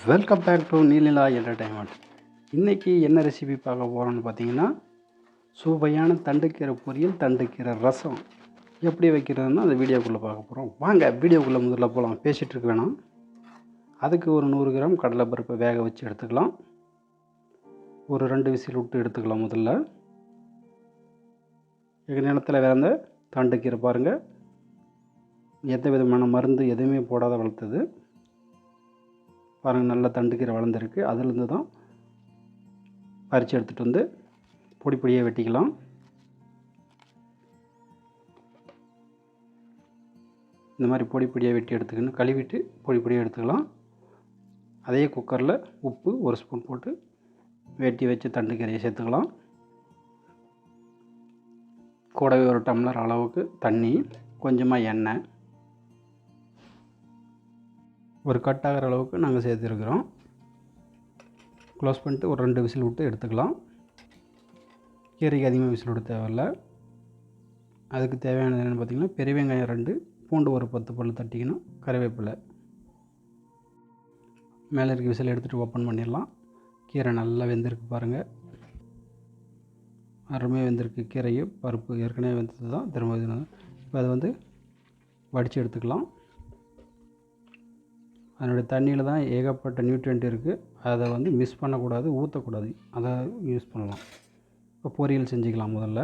Welcome back to Neelila entertainment. இன்றைக்கி என்ன recipe பார்க்க போகிறோன்னு பார்த்தீங்கன்னா, சுவையான தண்டுக்கீரை பொரியல், தண்டுக்கீரை ரசம் எப்படி வைக்கிறதுன்னு அந்த வீடியோக்குள்ளே பார்க்க போகிறோம். வாங்க வீடியோக்குள்ளே முதல்ல போகலாம். பேசிகிட்டு இருக்க வேணாம். அதுக்கு ஒரு 100 கிராம் கடலைப்பருப்பை வேக வச்சு எடுத்துக்கலாம். ஒரு 2 விசில் விட்டு எடுத்துக்கலாம். முதல்ல எங்கள் நிலத்தில் வேற தண்டுக்கீரை பாருங்கள், எந்த விதமான மருந்து எதுவுமே போடாத வளர்த்தது பாருங்கள். நல்ல தண்டுக்கீரை வளர்ந்துருக்கு. அதிலிருந்து தான் பறித்து எடுத்துகிட்டு வந்து பொடி பொடியாக வெட்டிக்கலாம். இந்த மாதிரி பொடி பொடியாக வெட்டி எடுத்துக்கணும். கழுவிட்டு பொடி பொடியாக எடுத்துக்கலாம். அதே குக்கரில் உப்பு 1 ஸ்பூன் போட்டு வெட்டி வச்சு தண்டுக்கீரையை சேர்த்துக்கலாம். கூடவே 1 டம்ளர் அளவுக்கு தண்ணி, கொஞ்சமாக எண்ணெய், ஒரு கட்டாகிற அளவுக்கு நாங்கள் சேர்த்துருக்குறோம். க்ளோஸ் பண்ணிட்டு ஒரு 2 விசில் விட்டு எடுத்துக்கலாம். கீரைக்கு அதிகமாக விசில் விட தேவையில்லை. அதுக்கு தேவையானது என்னென்னு பார்த்திங்கன்னா, பெரிய வெங்காயம் 2, பூண்டு ஒரு 10 பல் தட்டிக்கணும், கறிவேப்பிலை. மேலே இருக்க விசில் எடுத்துகிட்டு ஓப்பன் பண்ணிடலாம். கீரை நல்லா வெந்திருக்கு பாருங்கள். அருமையாக வெந்திருக்கு. கீரையும் பருப்பு ஏற்கனவே வெந்தது தான். திரும்ப இப்போ அதை வடித்து எடுத்துக்கலாம். அதனுடைய தண்ணியில் தான் ஏகப்பட்ட நியூட்ரியன்ட் இருக்குது. அதை மிஸ் பண்ணக்கூடாது, ஊற்றக்கூடாது. அதை யூஸ் பண்ணலாம். இப்போ பொரியல் செஞ்சுக்கலாம். முதல்ல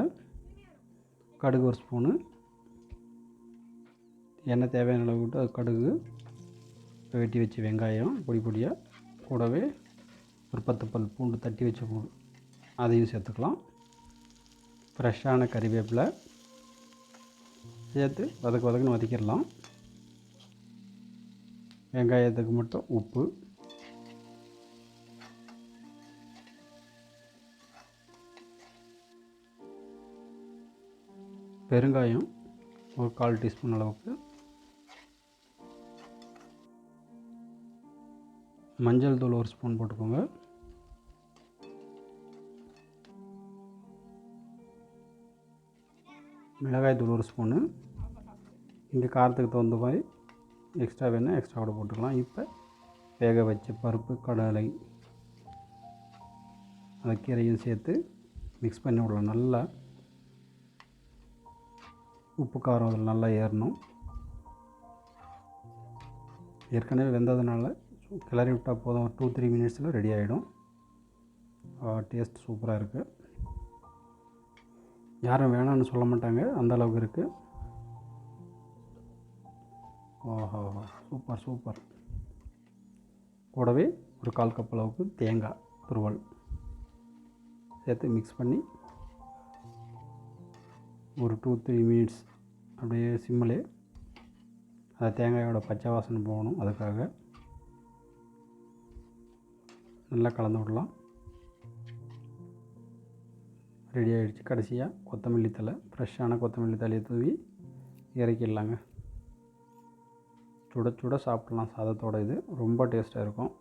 கடுகு 1 ஸ்பூனு, எண்ணெய் தேவையான அளவு விட்டு அது கடுகு, வெட்டி வச்சு வெங்காயம் பொடி பொடியாக, கூடவே ஒரு 10 பல் பூண்டு தட்டி வச்ச பூண்டு அதையும் சேர்த்துக்கலாம். ஃப்ரெஷ்ஷான கறிவேப்பிலை சேர்த்து வதக்குன்னு வதக்கிடலாம். வெங்காயத்துக்கு மட்டும் உப்பு, பெருங்காயம் ஒரு 1/4 டீஸ்பூன் அளவுக்கு, மஞ்சள் தூள் 1 ஸ்பூன் போட்டுக்கோங்க, மிளகாய் தூள் 1 ஸ்பூனு. இங்கே காரத்துக்கு தகுந்த மாதிரி எக்ஸ்ட்ரா வேணால் எக்ஸ்ட்ரா கூட போட்டுக்கலாம். இப்போ வேக வச்ச பருப்பு, கடலை, அந்த கீரையும் சேர்த்து மிக்ஸ் பண்ணி விடலாம். நல்லா உப்பு காரம் அதில் நல்லா ஏறணும். ஏற்கனவே வெந்ததுனால கிளறி விட்டால் போதும். ஒரு 2-3 மினிட்ஸில் ரெடி ஆகிடும். டேஸ்ட் சூப்பராக இருக்குது. யாரும் வேணான்னு சொல்ல மாட்டாங்க, அந்த அளவுக்கு இருக்குது. ஓஹோ, சூப்பர் சூப்பர். கூடவே ஒரு 1/4 கப் அளவுக்கு தேங்காய் துருவல் சேர்த்து மிக்ஸ் பண்ணி ஒரு 2-3 மினிட்ஸ் அப்படியே சிம்மிலே அந்த தேங்காயோட பச்சை வாசனை போகணும். அதுக்காக நல்லா கலந்து விடலாம். ரெடி ஆகிடுச்சு. கடைசியாக கொத்தமல்லி தழை, ஃப்ரெஷ்ஷான கொத்தமல்லி தழையை தூவி இறக்கிடலாங்க. சுட சுட சாப்பிட்லாம் சாதத்தோடு. இது ரொம்ப டேஸ்ட்டாக இருக்கும்.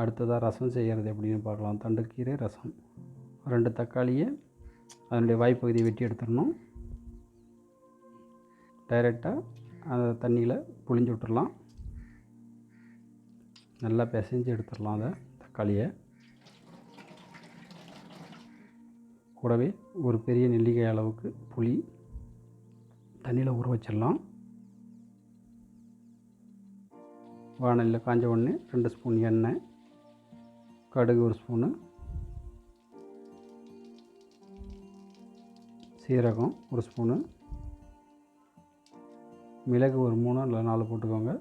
அடுத்ததாக ரசம் செய்கிறது எப்படின்னு பார்க்கலாம். தண்டுக்கீரை ரசம். 2 தக்காளியை அதனுடைய வாய்ப்பகுதியை வெட்டி எடுத்துடணும். டைரெக்டாக அந்த தண்ணியில் புழிஞ்சு விட்டுடலாம். நல்லா பிசைஞ்சு எடுத்துடலாம் அதை தக்காளியை. கூடவே ஒரு பெரிய நெல்லிக்காய் அளவுக்கு புளி தண்ணியில் ஊற வச்சிடலாம். வானலில் காஞ்ச உடனே 2 ஸ்பூன் எண்ணெய், கடுகு 1 ஸ்பூனு, சீரகம் 1 ஸ்பூனு, மிளகு ஒரு 3 இல்லை 4 போட்டுக்கோங்க,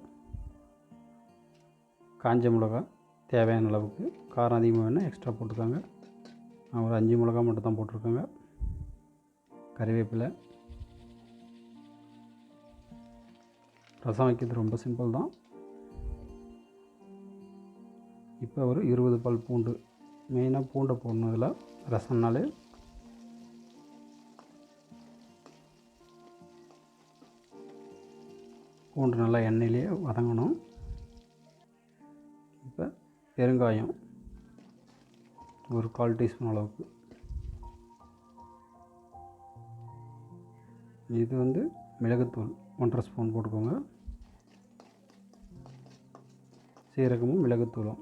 காஞ்ச மிளகா தேவையான அளவுக்கு, காரம் அதிகமாக வேணால் எக்ஸ்ட்ரா போட்டுக்கோங்க. நான் ஒரு 5 மிளகா மட்டும் தான் போட்டிருக்கேங்க. கறிவேப்பிலை. ரசம் வைக்கிறது ரொம்ப சிம்பிள் தான். இப்போ ஒரு 20 பல் பூண்டு, மெயினாக பூண்டை போடணும் இதில். ரசம்னாலே பூண்டு நல்லா எண்ணெயிலே வதங்கணும். இப்போ பெருங்காயம் ஒரு 1/4 டீஸ்பூன் அளவுக்கு. இது மிளகுத்தூள் 1.5 ஸ்பூன் போட்டுக்கோங்க. சீரகமும் மிளகுத்தூளும்.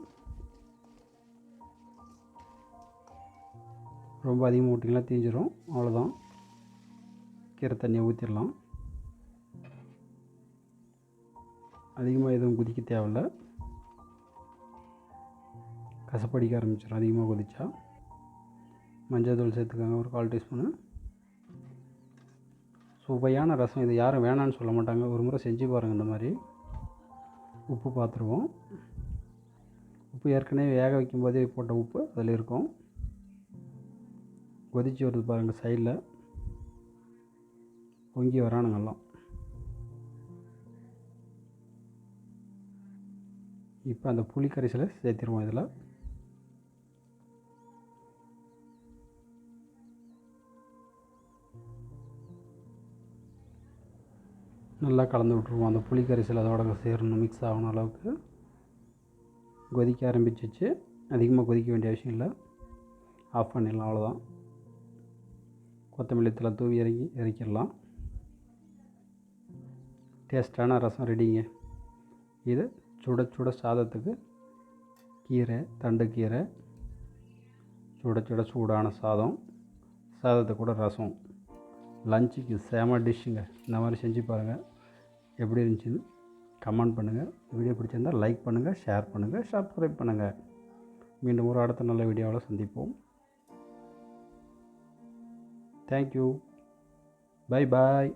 ரொம்ப அதிகமாக ஊட்டிங்கன்னா தீஞ்சிரும். அவ்வளோதான். கீரை தண்ணியை ஊற்றிடலாம். அதிகமாக எதுவும் கொதிக்க தேவையில்ல. கசப்படிக்க ஆரம்பிச்சிடும் அதிகமாக கொதிச்சா. மஞ்சள் தூள் சேர்த்துக்கோங்க ஒரு 1/4 டீஸ்பூனு. சுவையான ரசம். இது யாரும் வேணான்னு சொல்ல மாட்டாங்க. ஒரு முறை செஞ்சு பாருங்கள். இந்த மாதிரி உப்பு பார்த்துருவோம். உப்பு ஏற்கனவே வேக வைக்கும் போதே போட்ட உப்பு அதில் இருக்கும். கொதிச்சு வருது பாருங்கள். சைடில் பொங்கி வரானுங்கெல்லாம். இப்போ அந்த புளி கரைசலை சேர்த்திருவோம். இதில் நல்லா கலந்து விட்ருவோம். அந்த புளி கரைசல் அதோட சேரணும், மிக்ஸ் ஆகணும் அளவுக்கு. கொதிக்க ஆரம்பிச்சிச்சு. அதிகமாக கொதிக்க வேண்டிய அவசியம் இல்லை. ஆஃப் பண்ணிடலாம். அவ்வளோதான். கொத்தமல்லி தழை தூவி இறக்கிடலாம். டேஸ்டான ரசம் ரெடிங்க. இது சுட சுட சாதத்துக்கு கீரை, தண்டுக்கீரை, சுட சுட சூடான சாதத்தை கூட ரசம், லஞ்சுக்கு செம டிஷ்ஷுங்க. இந்த மாதிரி செஞ்சு பாருங்கள். எப்படி இருந்துச்சுன்னு கமெண்ட் பண்ணுங்கள். வீடியோ பிடிச்சிருந்தால் லைக் பண்ணுங்கள், ஷேர் பண்ணுங்கள், சப்ஸ்கிரைப் பண்ணுங்கள். மீண்டும் ஒரு அடுத்த நல்ல வீடியோவில் சந்திப்போம். தேங்க்யூ. Bye bye.